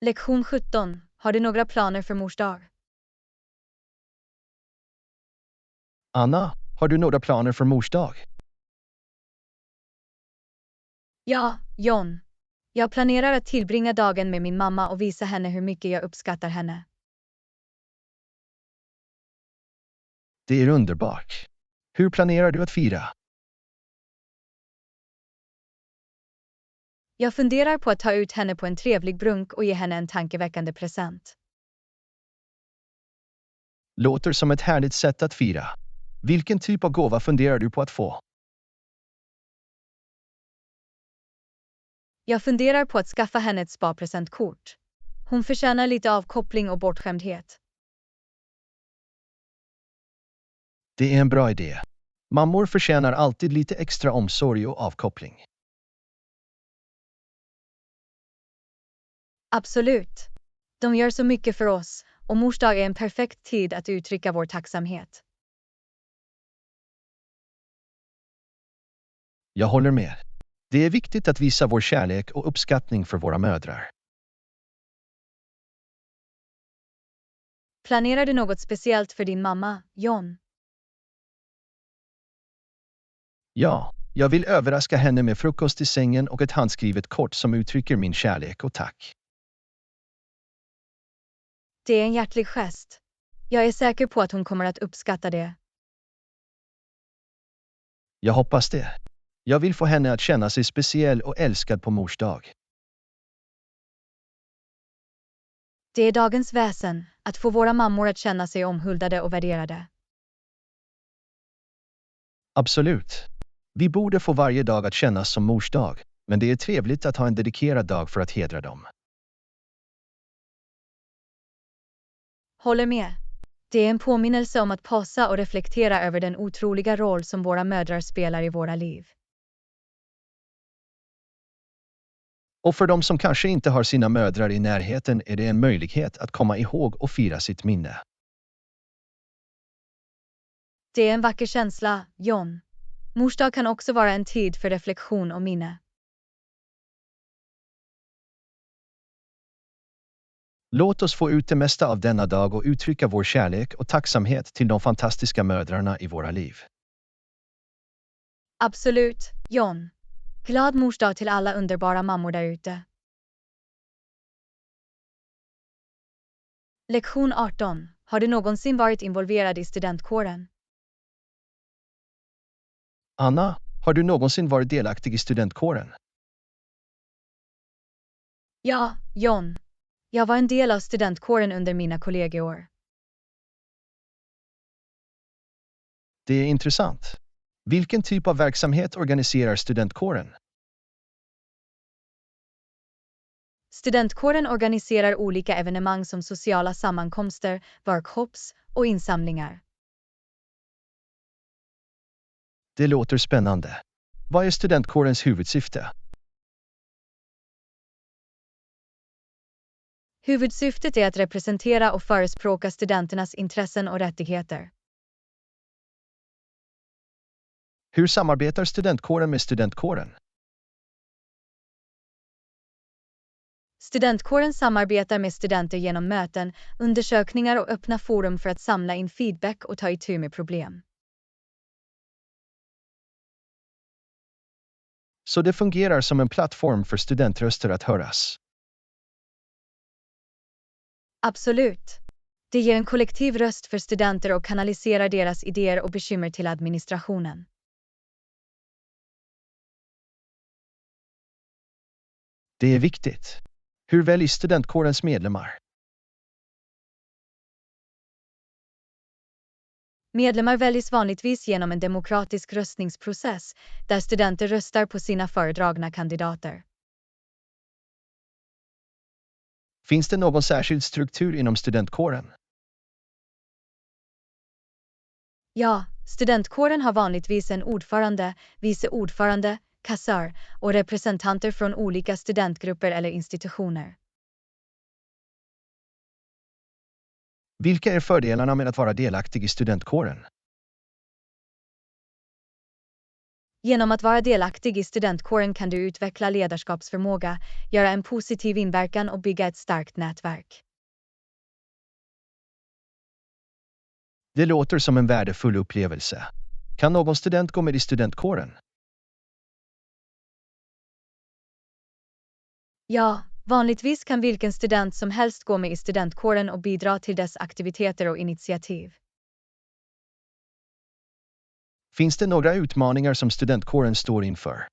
Lektion 17. Har du några planer för mors dag? Anna, har du några planer för mors dag? Ja, John. Jag planerar att tillbringa dagen med min mamma och visa henne hur mycket jag uppskattar henne. Det är underbart. Hur planerar du att fira? Jag funderar på att ta ut henne på en trevlig brunch och ge henne en tankeväckande present. Låter som ett härligt sätt att fira. Vilken typ av gåva funderar du på att få? Jag funderar på att skaffa henne ett spa-presentkort. Hon förtjänar lite avkoppling och bortskämdhet. Det är en bra idé. Mammor förtjänar alltid lite extra omsorg och avkoppling. Absolut. De gör så mycket för oss, och mors dag är en perfekt tid att uttrycka vår tacksamhet. Jag håller med. Det är viktigt att visa vår kärlek och uppskattning för våra mödrar. Planerar du något speciellt för din mamma, John? Ja, jag vill överraska henne med frukost i sängen och ett handskrivet kort som uttrycker min kärlek och tack. Det är en hjärtlig gest. Jag är säker på att hon kommer att uppskatta det. Jag hoppas det. Jag vill få henne att känna sig speciell och älskad på mors dag. Det är dagens väsen, att få våra mammor att känna sig omhuldade och värderade. Absolut. Vi borde få varje dag att kännas som mors dag, men det är trevligt att ha en dedikerad dag för att hedra dem. Håller med. Det är en påminnelse om att pausa och reflektera över den otroliga roll som våra mödrar spelar i våra liv. Och för de som kanske inte har sina mödrar i närheten är det en möjlighet att komma ihåg och fira sitt minne. Det är en vacker känsla, John. Mors dag kan också vara en tid för reflektion och minne. Låt oss få ut det mesta av denna dag och uttrycka vår kärlek och tacksamhet till de fantastiska mödrarna i våra liv. Absolut, John. Glad mors dag till alla underbara mammor där ute. Lektion 18. Har du någonsin varit involverad i studentkåren? Anna, har du någonsin varit delaktig i studentkåren? Ja, John. Jag var en del av studentkåren under mina kollegieår. Det är intressant. Vilken typ av verksamhet organiserar studentkåren? Studentkåren organiserar olika evenemang som sociala sammankomster, workshops och insamlingar. Det låter spännande. Vad är studentkårens huvudsyfte? Huvudsyftet är att representera och förespråka studenternas intressen och rättigheter. Hur samarbetar studentkåren med studentkåren? Studentkåren samarbetar med studenter genom möten, undersökningar och öppna forum för att samla in feedback och ta itu med problem. Så det fungerar som en plattform för studentröster att höras. Absolut. Det ger en kollektiv röst för studenter och kanaliserar deras idéer och bekymmer till administrationen. Det är viktigt. Hur väljs studentkårens medlemmar? Medlemmar väljs vanligtvis genom en demokratisk röstningsprocess där studenter röstar på sina föredragna kandidater. Finns det någon särskild struktur inom studentkåren? Ja, studentkåren har vanligtvis en ordförande, vice ordförande, kassör och representanter från olika studentgrupper eller institutioner. Vilka är fördelarna med att vara delaktig i studentkåren? Genom att vara delaktig i studentkåren kan du utveckla ledarskapsförmåga, göra en positiv inverkan och bygga ett starkt nätverk. Det låter som en värdefull upplevelse. Kan någon student gå med i studentkåren? Ja, vanligtvis kan vilken student som helst gå med i studentkåren och bidra till dess aktiviteter och initiativ. Finns det några utmaningar som studentkåren står inför?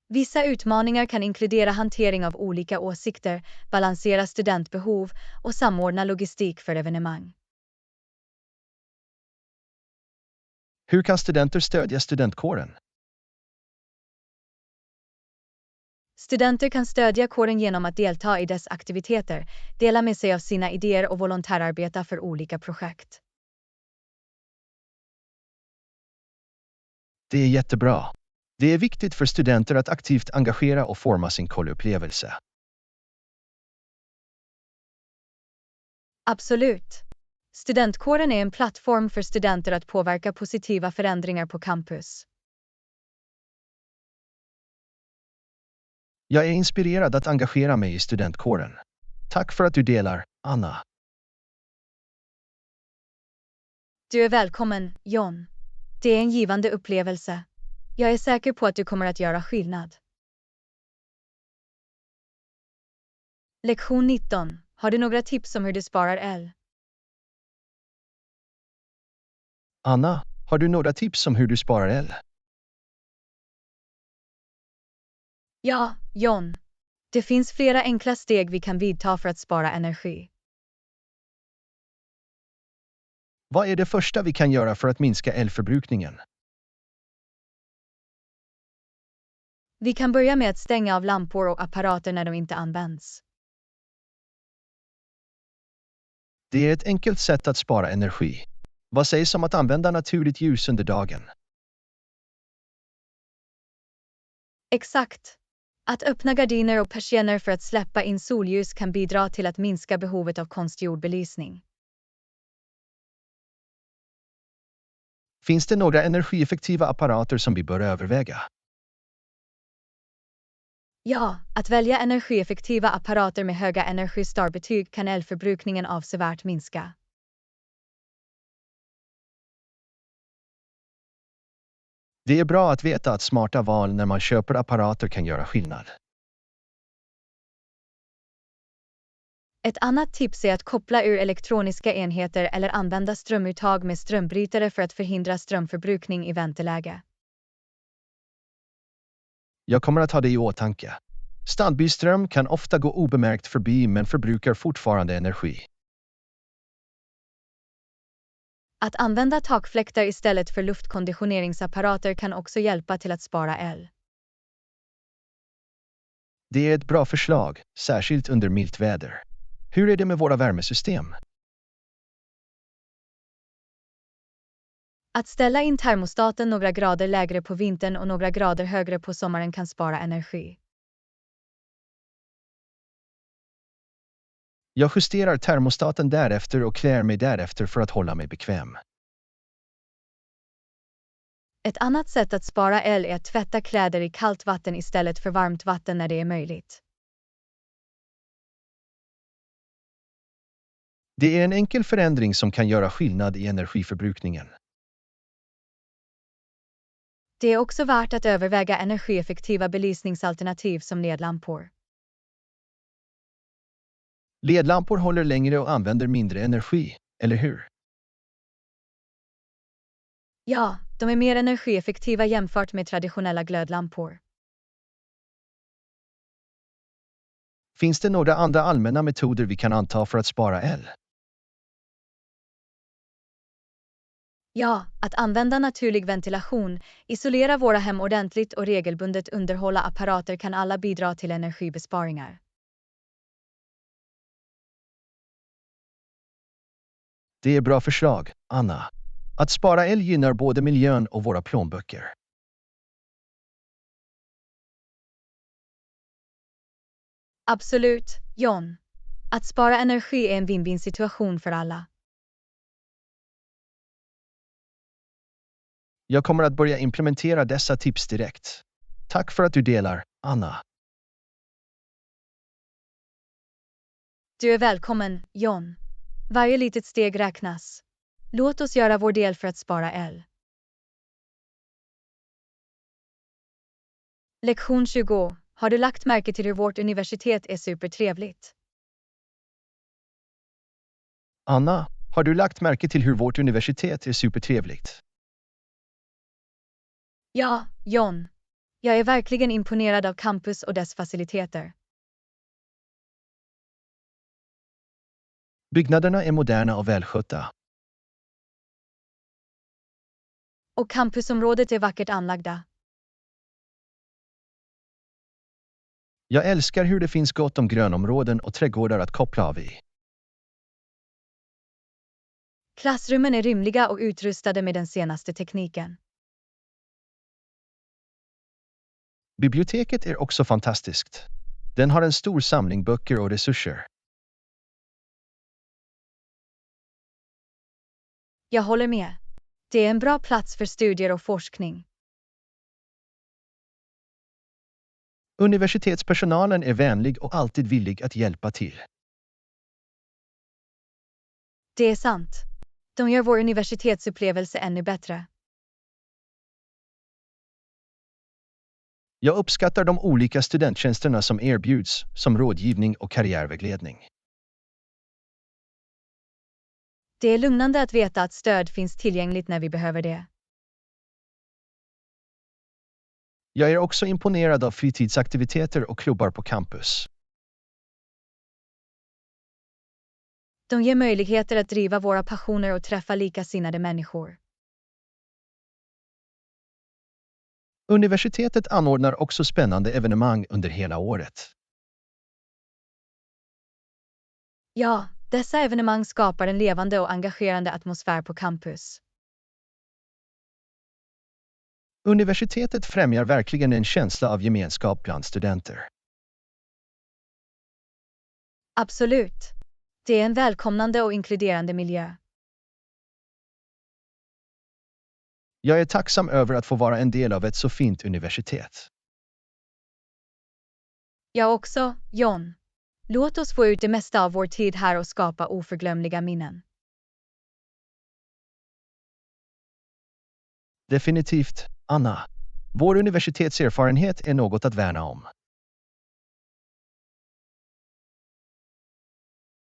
Vissa utmaningar kan inkludera hantering av olika åsikter, balansera studentbehov och samordna logistik för evenemang. Hur kan studenter stödja studentkåren? Studenter kan stödja kåren genom att delta i dess aktiviteter, dela med sig av sina idéer och volontärarbeta för olika projekt. Det är jättebra. Det är viktigt för studenter att aktivt engagera och forma sin kårupplevelse. Absolut. Studentkåren är en plattform för studenter att påverka positiva förändringar på campus. Jag är inspirerad att engagera mig i studentkåren. Tack för att du delar, Anna. Du är välkommen, John. Det är en givande upplevelse. Jag är säker på att du kommer att göra skillnad. Lektion 19. Har du några tips om hur du sparar el? Anna, har du några tips om hur du sparar el? Ja, John. Det finns flera enkla steg vi kan vidta för att spara energi. Vad är det första vi kan göra för att minska elförbrukningen? Vi kan börja med att stänga av lampor och apparater när de inte används. Det är ett enkelt sätt att spara energi. Vad sägs om att använda naturligt ljus under dagen? Exakt. Att öppna gardiner och persienner för att släppa in solljus kan bidra till att minska behovet av konstgjord belysning. Finns det några energieffektiva apparater som vi bör överväga? Ja, att välja energieffektiva apparater med höga energistarbetyg kan elförbrukningen avsevärt minska. Det är bra att veta att smarta val när man köper apparater kan göra skillnad. Ett annat tips är att koppla ur elektroniska enheter eller använda strömuttag med strömbrytare för att förhindra strömförbrukning i vänteläge. Jag kommer att ha det i åtanke. Standbyström kan ofta gå obemärkt förbi men förbrukar fortfarande energi. Att använda takfläktar istället för luftkonditioneringsapparater kan också hjälpa till att spara el. Det är ett bra förslag, särskilt under milt väder. Hur är det med våra värmesystem? Att ställa in termostaten några grader lägre på vintern och några grader högre på sommaren kan spara energi. Jag justerar termostaten därefter och klär mig därefter för att hålla mig bekväm. Ett annat sätt att spara el är att tvätta kläder i kallt vatten istället för varmt vatten när det är möjligt. Det är en enkel förändring som kan göra skillnad i energiförbrukningen. Det är också värt att överväga energieffektiva belysningsalternativ som ledlampor. LED-lampor håller längre och använder mindre energi, eller hur? Ja, de är mer energieffektiva jämfört med traditionella glödlampor. Finns det några andra allmänna metoder vi kan anta för att spara el? Ja, att använda naturlig ventilation, isolera våra hem ordentligt och regelbundet underhålla apparater kan alla bidra till energibesparingar. Det är bra förslag, Anna. Att spara el gynnar både miljön och våra plånböcker. Absolut, John. Att spara energi är en win-win situation för alla. Jag kommer att börja implementera dessa tips direkt. Tack för att du delar, Anna. Du är välkommen, John. Varje litet steg räknas. Låt oss göra vår del för att spara el. Lektion 20. Har du lagt märke till hur vårt universitet är supertrevligt? Anna, har du lagt märke till hur vårt universitet är supertrevligt? Ja, John. Jag är verkligen imponerad av campus och dess faciliteter. Byggnaderna är moderna och välskötta. Och campusområdet är vackert anlagda. Jag älskar hur det finns gott om grönområden och trädgårdar att koppla av i. Klassrummen är rymliga och utrustade med den senaste tekniken. Biblioteket är också fantastiskt. Den har en stor samling böcker och resurser. Jag håller med. Det är en bra plats för studier och forskning. Universitetspersonalen är vänlig och alltid villig att hjälpa till. Det är sant. De gör vår universitetsupplevelse ännu bättre. Jag uppskattar de olika studenttjänsterna som erbjuds, som rådgivning och karriärvägledning. Det är lugnande att veta att stöd finns tillgängligt när vi behöver det. Jag är också imponerad av fritidsaktiviteter och klubbar på campus. De ger möjligheter att driva våra passioner och träffa likasinnade människor. Universitetet anordnar också spännande evenemang under hela året. Ja, dessa evenemang skapar en levande och engagerande atmosfär på campus. Universitetet främjar verkligen en känsla av gemenskap bland studenter. Absolut. Det är en välkomnande och inkluderande miljö. Jag är tacksam över att få vara en del av ett så fint universitet. Jag också, John. Låt oss få ut det mesta av vår tid här och skapa oförglömliga minnen. Definitivt, Anna. Vår universitetserfarenhet är något att värna om.